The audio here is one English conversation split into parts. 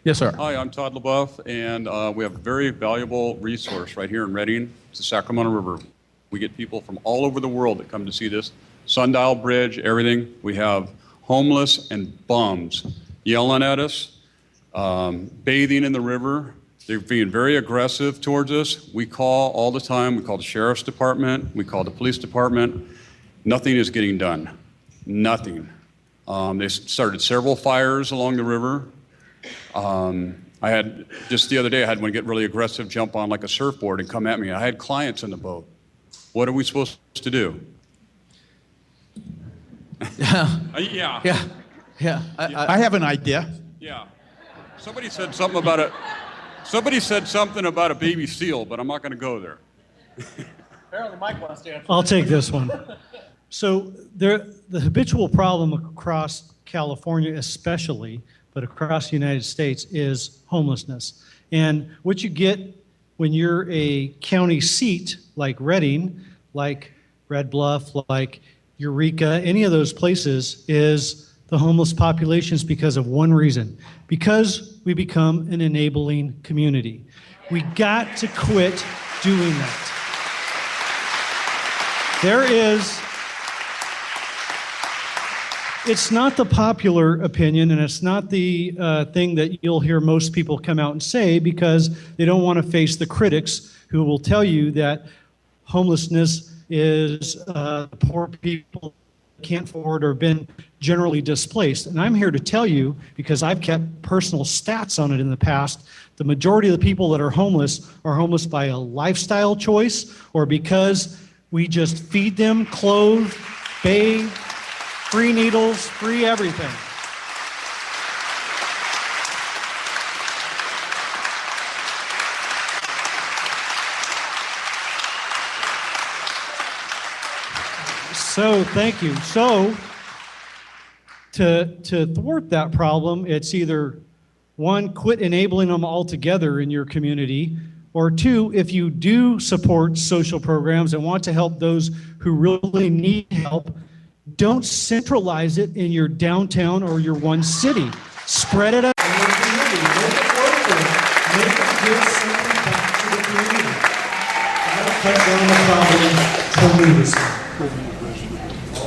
Yes, sir. Hi, I'm Todd LaBeouf, and we have a very valuable resource right here in Redding. It's the Sacramento River. We get people from all over the world that come to see this. Sundial Bridge, everything. We have homeless and bums yelling at us, bathing in the river. They're being very aggressive towards us. We call all the time. We call the sheriff's department. We call the police department. Nothing is getting done. Nothing. They started several fires along the river. I had, just the other day, I had one get really aggressive, jump on like a surfboard and come at me. I had clients in the boat. What are we supposed to do? Yeah. I have an idea. Yeah. Somebody said something about it. Somebody said something about a baby seal, but I'm not going to go there. Apparently Mike wants to answer. I'll take this one. So the habitual problem across California especially, but across the United States, is homelessness. And what you get when you're a county seat like Redding, like Red Bluff, like Eureka, any of those places, is the homeless populations because of one reason: because we become an enabling community. We got to quit doing that. It's not the popular opinion, and it's not the thing that you'll hear most people come out and say, because they don't want to face the critics who will tell you that homelessness is poor people can't afford or been generally displaced. And I'm here to tell you, because I've kept personal stats on it in the past, the majority of the people that are homeless by a lifestyle choice or because we just feed them, clothe, bathe, free needles, free everything. So, thank you. So, to thwart that problem, it's either one, quit enabling them altogether in your community, or two, if you do support social programs and want to help those who really need help, don't centralize it in your downtown or your one city. Spread it out.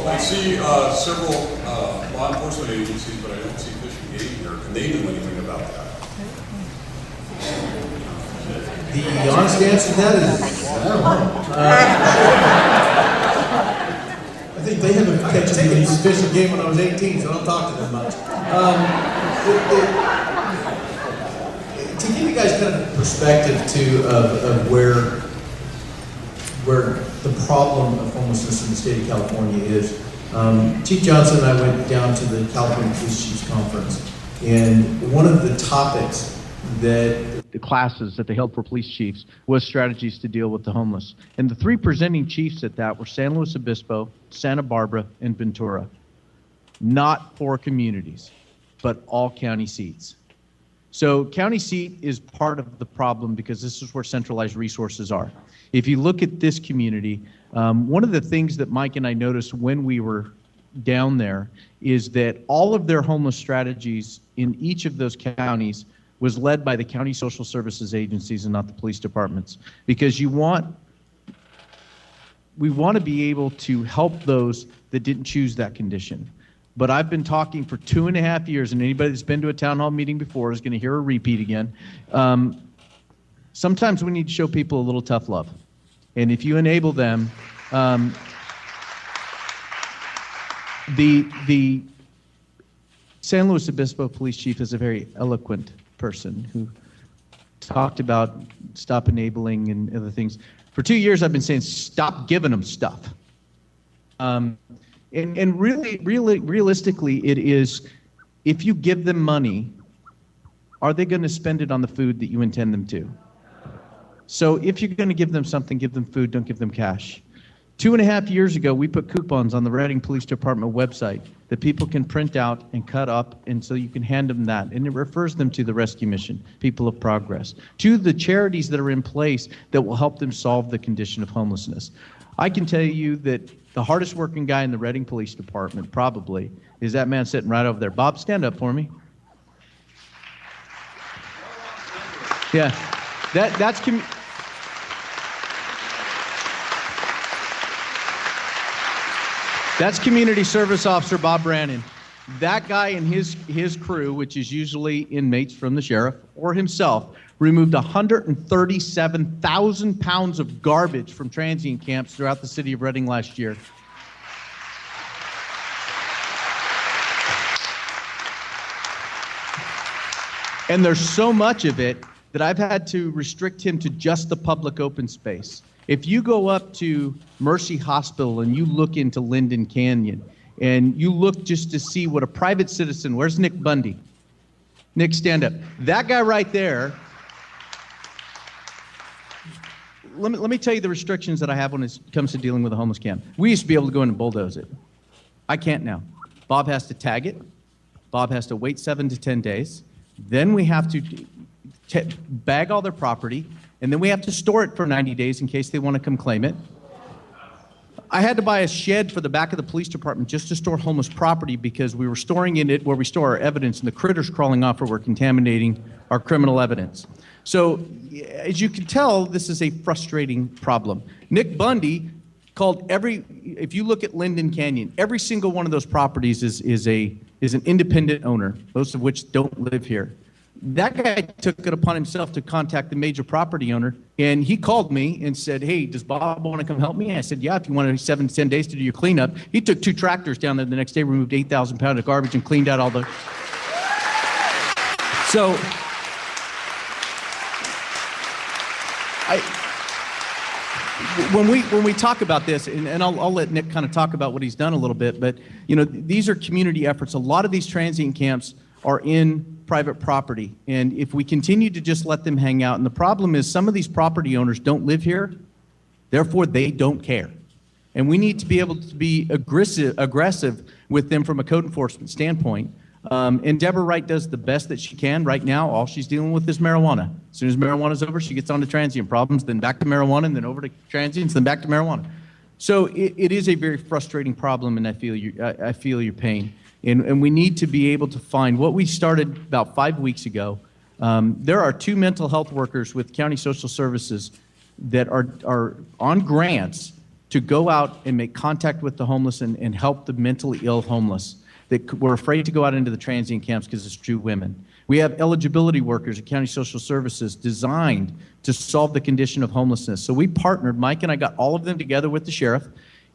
I see several law enforcement agencies, but I don't see Fish and Game here. Can they do anything about that? The honest answer to that is, I don't know. I think they haven't catch any Fish and Game when I was 18, so I don't talk to them much. To give you guys kind of perspective too of where the problem of homelessness in the state of California is, Chief Johnson and I went down to the California Police Chiefs Conference, and one of the topics that the classes that they held for police chiefs was strategies to deal with the homeless. And the three presenting chiefs at that were San Luis Obispo, Santa Barbara, and Ventura. Not four communities, but all county seats. So county seat is part of the problem because this is where centralized resources are. If you look at this community, one of the things that Mike and I noticed when we were down there is that all of their homeless strategies in each of those counties was led by the county social services agencies and not the police departments. Because we want to be able to help those that didn't choose that condition. But I've been talking for 2.5 years, and anybody that's been to a town hall meeting before is going to hear a repeat again. Sometimes we need to show people a little tough love. And if you enable them, the San Luis Obispo police chief is a very eloquent person who talked about stop enabling and other things. For 2 years, I've been saying, stop giving them stuff. And really, realistically, it is, if you give them money, are they going to spend it on the food that you intend them to? So if you're going to give them something, give them food, don't give them cash. 2.5 years ago, we put coupons on the Redding Police Department website that people can print out and cut up, and so you can hand them that. And it refers them to the Rescue Mission, People of Progress, to the charities that are in place that will help them solve the condition of homelessness. I can tell you that the hardest working guy in the Redding Police Department probably is that man sitting right over there. Bob, stand up for me. Yeah, that's Community Service Officer Bob Brannon. That guy and his crew, which is usually inmates from the sheriff or himself, removed 137,000 pounds of garbage from transient camps throughout the city of Reading last year. And there's so much of it that I've had to restrict him to just the public open space. If you go up to Mercy Hospital and you look into Linden Canyon and you look just to see what a private citizen, where's Nick Bundy? Nick, stand up. That guy right there, let me tell you the restrictions that I have when it comes to dealing with a homeless camp. We used to be able to go in and bulldoze it. I can't now. Bob has to tag it. Bob has to wait 7 to 10 days. Then we have to bag all their property, and then we have to store it for 90 days in case they want to come claim it. I had to buy a shed for the back of the police department just to store homeless property because we were storing in it where we store our evidence, and the critters crawling off were contaminating our criminal evidence. So, as you can tell, this is a frustrating problem. Nick Bundy called if you look at Linden Canyon, every single one of those properties is an independent owner, most of which don't live here. That guy took it upon himself to contact the major property owner, and he called me and said, hey, does Bob want to come help me? I said, yeah, if you want 7 to 10 days to do your cleanup. He took 2 tractors down there the next day, removed 8,000 pounds of garbage, and cleaned out all the... So, when we talk about this, and I'll let Nick kind of talk about what he's done a little bit, but these are community efforts. A lot of these transient camps are in private property, and if we continue to just let them hang out, and the problem is some of these property owners don't live here, therefore they don't care. And we need to be able to be aggressive with them from a code enforcement standpoint. And Deborah Wright does the best that she can. Right now, all she's dealing with is marijuana. As soon as marijuana's over, she gets on to transient problems, then back to marijuana, and then over to transients, then back to marijuana. So it is a very frustrating problem, and I feel your pain. And we need to be able to find what we started about 5 weeks ago. There are 2 mental health workers with County Social Services that are on grants to go out and make contact with the homeless and help the mentally ill homeless that were afraid to go out into the transient camps because it's true women. We have eligibility workers at County Social Services designed to solve the condition of homelessness. So we partnered, Mike and I got all of them together with the sheriff,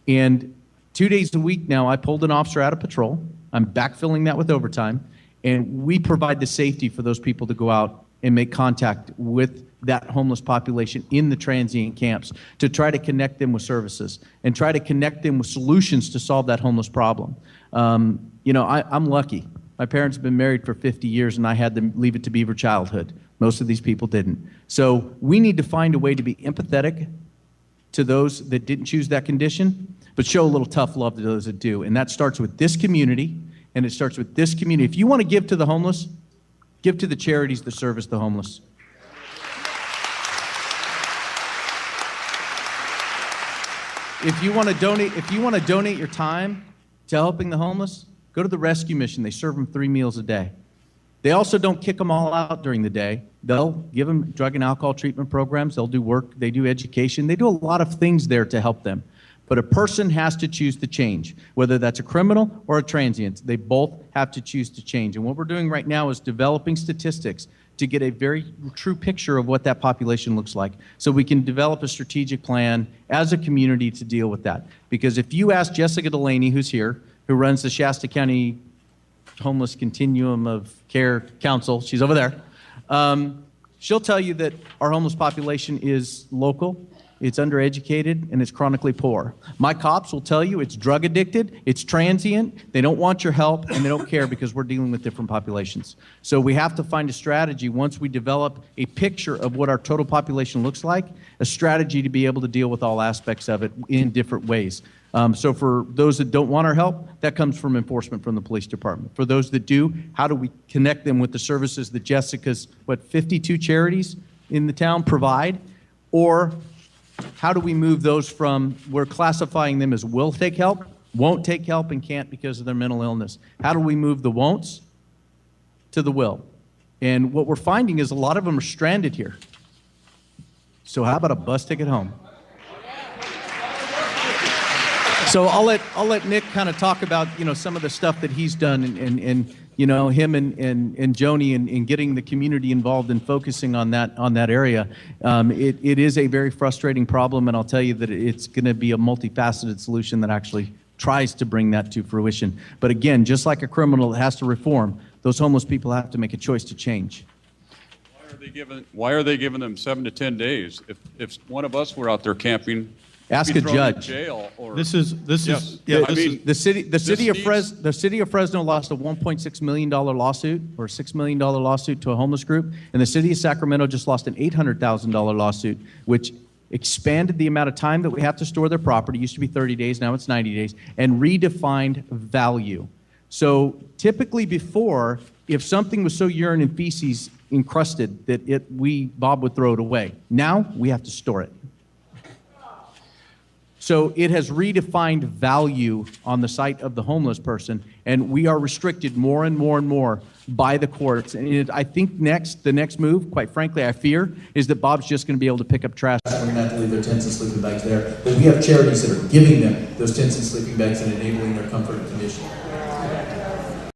and 2 days a week now I pulled an officer out of patrol. I'm backfilling that with overtime, and we provide the safety for those people to go out and make contact with that homeless population in the transient camps to try to connect them with services and try to connect them with solutions to solve that homeless problem. I'm lucky. My parents have been married for 50 years, and I had them leave it to beaver childhood. Most of these people didn't. So we need to find a way to be empathetic to those that didn't choose that condition, but show a little tough love to those that do. And that starts with this community, and it starts with this community. If you want to give to the homeless, give to the charities that service the homeless. If you want to donate your time to helping the homeless, go to the rescue mission. They serve them 3 meals a day. They also don't kick them all out during the day. They'll give them drug and alcohol treatment programs. They'll do work. They do education. They do a lot of things there to help them. But a person has to choose to change, whether that's a criminal or a transient. They both have to choose to change. And what we're doing right now is developing statistics to get a very true picture of what that population looks like, so we can develop a strategic plan as a community to deal with that. Because if you ask Jessica Delaney, who's here, who runs the Shasta County Homeless Continuum of Care Council, she's over there, she'll tell you that our homeless population is local, it's undereducated, and it's chronically poor. My cops will tell you it's drug addicted, it's transient, they don't want your help, and they don't care because we're dealing with different populations. So we have to find a strategy once we develop a picture of what our total population looks like, a strategy to be able to deal with all aspects of it in different ways. So for those that don't want our help, that comes from enforcement from the police department. For those that do, how do we connect them with the services that Jessica's, 52 charities in the town provide? Or how do we move those from, we're classifying them as will take help, won't take help, and can't because of their mental illness. How do we move the won'ts to the will? And what we're finding is a lot of them are stranded here. So how about a bus ticket home? So I'll let Nick kind of talk about, you know, some of the stuff that he's done and you know, him and Joni in getting the community involved and focusing on that area. It is a very frustrating problem, and I'll tell you that it's going to be a multifaceted solution that actually tries to bring that to fruition. But again, just like a criminal that has to reform, those homeless people have to make a choice to change. Why are they giving them 7 to 10 days? If one of us were out there camping, ask we'd a be thrown in judge. Jail or This is yeah. I this mean, is- The city of Fresno lost a $1.6 million lawsuit, or a $6 million lawsuit to a homeless group, and the city of Sacramento just lost an $800,000 lawsuit, which expanded the amount of time that we have to store their property. It used to be 30 days, now it's 90 days, and redefined value. So typically before, if something was so urine and feces encrusted that Bob would throw it away. Now we have to store it. So it has redefined value on the site of the homeless person, and we are restricted more and more and more by the courts. And I think the next move, quite frankly, I fear, is that Bob's just going to be able to pick up trash. We're going to have to leave their tents and sleeping bags there. But we have charities that are giving them those tents and sleeping bags and enabling their comfort and condition.